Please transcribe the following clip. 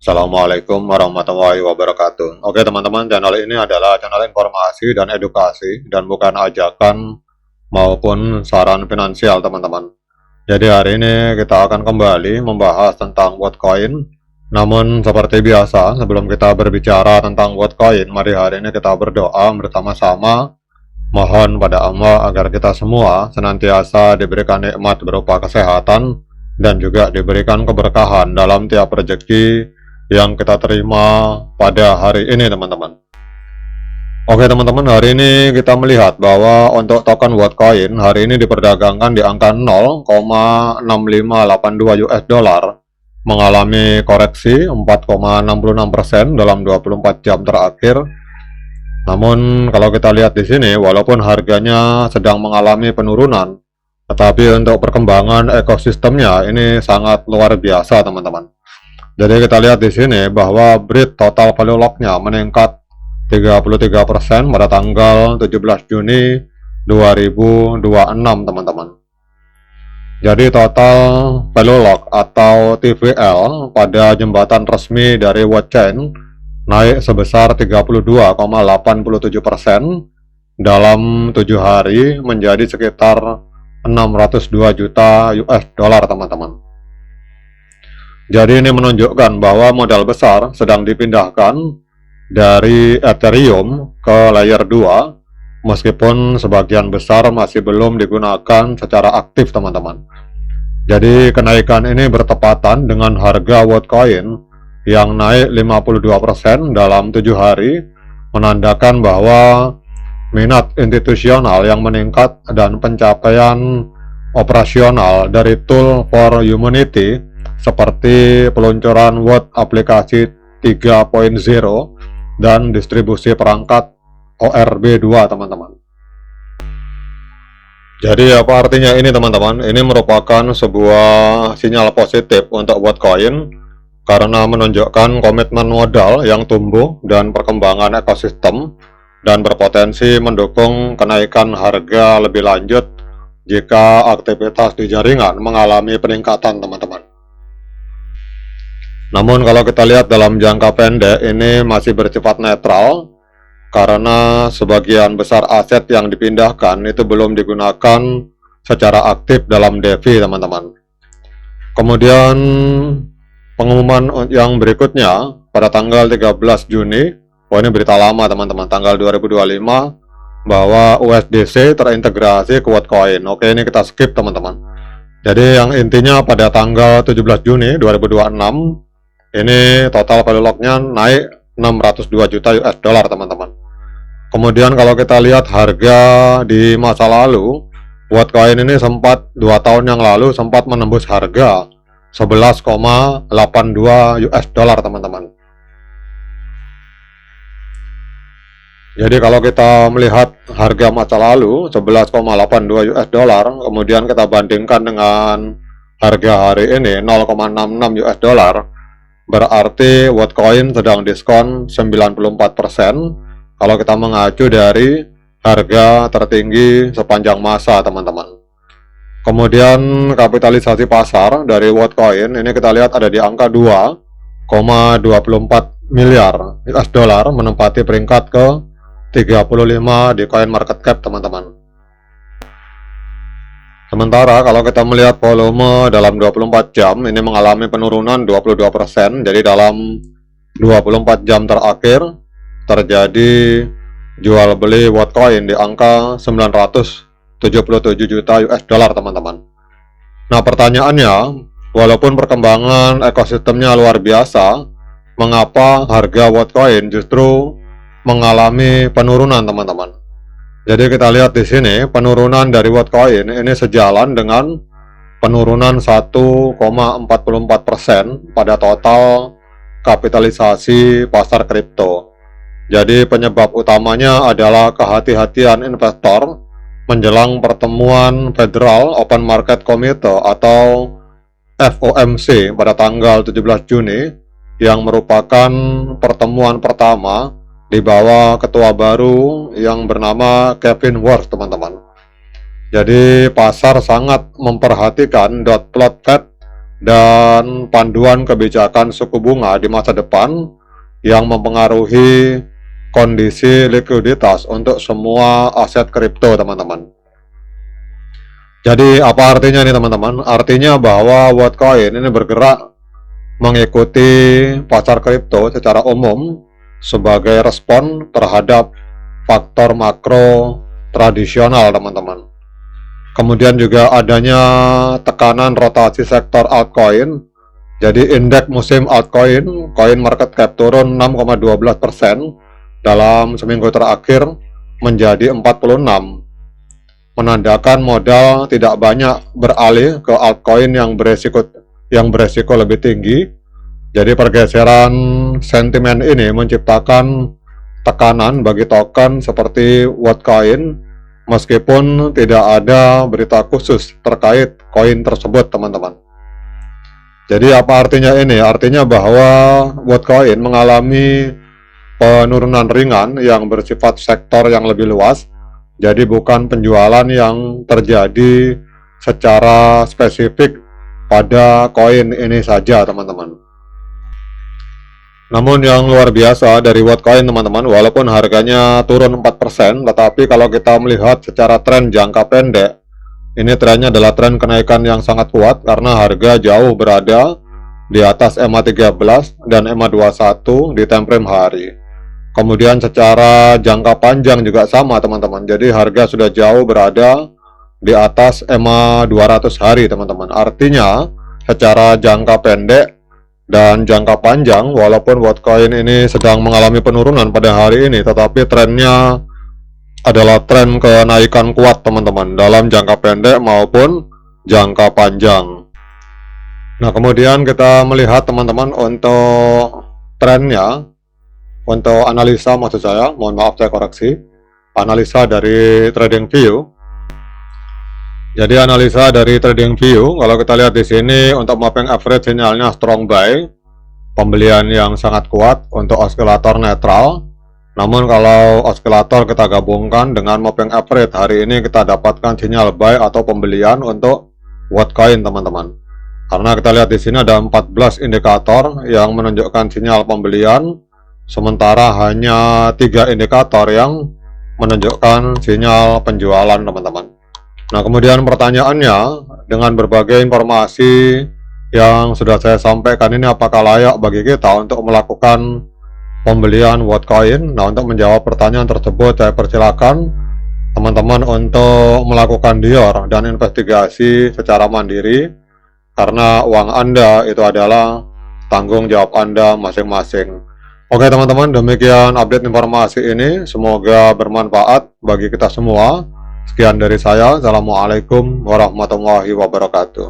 Assalamualaikum warahmatullahi wabarakatuh. Oke teman-teman, channel ini adalah channel informasi dan edukasi dan bukan ajakan maupun saran finansial teman-teman. Jadi hari ini kita akan kembali membahas tentang Worldcoin. Namun seperti biasa, sebelum kita berbicara tentang Worldcoin, mari hari ini kita berdoa bersama-sama. Mohon pada Allah agar kita semua senantiasa diberikan nikmat berupa kesehatan dan juga diberikan keberkahan dalam tiap rezeki yang kita terima pada hari ini teman-teman. Oke teman-teman, hari ini kita melihat bahwa untuk token Worldcoin hari ini diperdagangkan di angka 0,6582 US dollar, mengalami koreksi 4,66% dalam 24 jam terakhir. Namun kalau kita lihat di sini, walaupun harganya sedang mengalami penurunan, tetapi untuk perkembangan ekosistemnya ini sangat luar biasa teman-teman. Jadi kita lihat di sini bahwa BRIT total value lock-nya meningkat 33% pada tanggal 17 Juni 2026 teman-teman. Jadi total value lock atau TVL pada jembatan resmi dari Worldchain naik sebesar 32,87% dalam 7 hari menjadi sekitar 602 juta US dollar teman-teman. Jadi ini menunjukkan bahwa modal besar sedang dipindahkan dari Ethereum ke layer 2, meskipun sebagian besar masih belum digunakan secara aktif teman-teman. Jadi kenaikan ini bertepatan dengan harga Worldcoin yang naik 52% dalam 7 hari, menandakan bahwa minat institusional yang meningkat dan pencapaian operasional dari tool for humanity seperti peluncuran World aplikasi 3.0 dan distribusi perangkat ORB2 teman-teman. Jadi apa artinya ini teman-teman? Ini merupakan sebuah sinyal positif untuk Worldcoin karena menunjukkan komitmen modal yang tumbuh dan perkembangan ekosistem dan berpotensi mendukung kenaikan harga lebih lanjut jika aktivitas di jaringan mengalami peningkatan teman-teman. Namun kalau kita lihat dalam jangka pendek ini masih bersifat netral karena sebagian besar aset yang dipindahkan itu belum digunakan secara aktif dalam DeFi teman-teman. Kemudian pengumuman yang berikutnya pada tanggal 13 Juni, ini berita lama teman-teman, tanggal 2025, bahwa USDC terintegrasi ke Worldcoin. Oke, ini kita skip teman-teman. Jadi yang intinya pada tanggal 17 Juni 2026 ini total value lock-nya naik 602 juta US dollar teman-teman. Kemudian kalau kita lihat harga di masa lalu, Worldcoin ini sempat 2 tahun yang lalu sempat menembus harga 11,82 US dollar teman-teman. Jadi kalau kita melihat harga masa lalu 11,82 US dollar, kemudian kita bandingkan dengan harga hari ini 0,66 US dollar, berarti Worldcoin sedang diskon 94% kalau kita mengacu dari harga tertinggi sepanjang masa teman-teman. Kemudian kapitalisasi pasar dari Worldcoin ini kita lihat ada di angka 2,24 miliar US dollar, menempati peringkat ke 35 di Coin Market Cap teman-teman. Sementara kalau kita melihat volume dalam 24 jam ini mengalami penurunan 22%. Jadi dalam 24 jam terakhir terjadi jual beli Worldcoin di angka 977 juta US dollar teman-teman. Nah pertanyaannya, walaupun perkembangan ekosistemnya luar biasa, mengapa harga Worldcoin justru mengalami penurunan teman-teman? Jadi kita lihat di sini penurunan dari Worldcoin ini sejalan dengan penurunan 1,44% pada total kapitalisasi pasar kripto. Jadi penyebab utamanya adalah kehati-hatian investor menjelang pertemuan Federal Open Market Committee atau FOMC pada tanggal 17 Juni yang merupakan pertemuan pertama di bawah ketua baru yang bernama Kevin Warsh teman-teman. Jadi pasar sangat memperhatikan dot plot Fed dan panduan kebijakan suku bunga di masa depan yang mempengaruhi kondisi likuiditas untuk semua aset kripto, teman-teman. Jadi apa artinya nih, teman-teman? Artinya bahwa Worldcoin ini bergerak mengikuti pasar kripto secara umum sebagai respon terhadap faktor makro tradisional, teman-teman. Kemudian juga adanya tekanan rotasi sektor altcoin. Jadi indeks musim altcoin, coin market cap turun 6,12% dalam seminggu terakhir menjadi 46, menandakan modal tidak banyak beralih ke altcoin yang beresiko lebih tinggi. Jadi pergeseran sentimen ini menciptakan tekanan bagi token seperti Worldcoin, meskipun tidak ada berita khusus terkait koin tersebut, teman-teman. Jadi apa artinya ini? Artinya bahwa Worldcoin mengalami penurunan ringan yang bersifat sektor yang lebih luas. Jadi bukan penjualan yang terjadi secara spesifik pada koin ini saja, teman-teman. Namun yang luar biasa dari Worldcoin, teman-teman, walaupun harganya turun 4%, tetapi kalau kita melihat secara tren jangka pendek, ini trennya adalah tren kenaikan yang sangat kuat karena harga jauh berada di atas EMA 13 dan EMA 21 di time frame hari. Kemudian secara jangka panjang juga sama, teman-teman. Jadi harga sudah jauh berada di atas EMA 200 hari, teman-teman. Artinya secara jangka pendek dan jangka panjang, walaupun Worldcoin ini sedang mengalami penurunan pada hari ini, tetapi trennya adalah tren kenaikan kuat, teman-teman, dalam jangka pendek maupun jangka panjang. Nah, kemudian kita melihat, teman-teman, untuk trennya, untuk analisa, maksud saya, mohon maaf saya koreksi, analisa dari TradingView. Jadi analisa dari TradingView, kalau kita lihat di sini untuk moving average sinyalnya strong buy, pembelian yang sangat kuat untuk osilator netral. Namun kalau osilator kita gabungkan dengan moving average, hari ini kita dapatkan sinyal buy atau pembelian untuk Worldcoin, teman-teman. Karena kita lihat di sini ada 14 indikator yang menunjukkan sinyal pembelian, sementara hanya 3 indikator yang menunjukkan sinyal penjualan, teman-teman. Nah, kemudian pertanyaannya, dengan berbagai informasi yang sudah saya sampaikan ini, apakah layak bagi kita untuk melakukan pembelian Worldcoin? Nah, untuk menjawab pertanyaan tersebut, saya persilakan teman-teman untuk melakukan dior dan investigasi secara mandiri, karena uang Anda itu adalah tanggung jawab Anda masing-masing. Oke, teman-teman, demikian update informasi ini. Semoga bermanfaat bagi kita semua. Sekian dari saya. Assalamualaikum warahmatullahi wabarakatuh.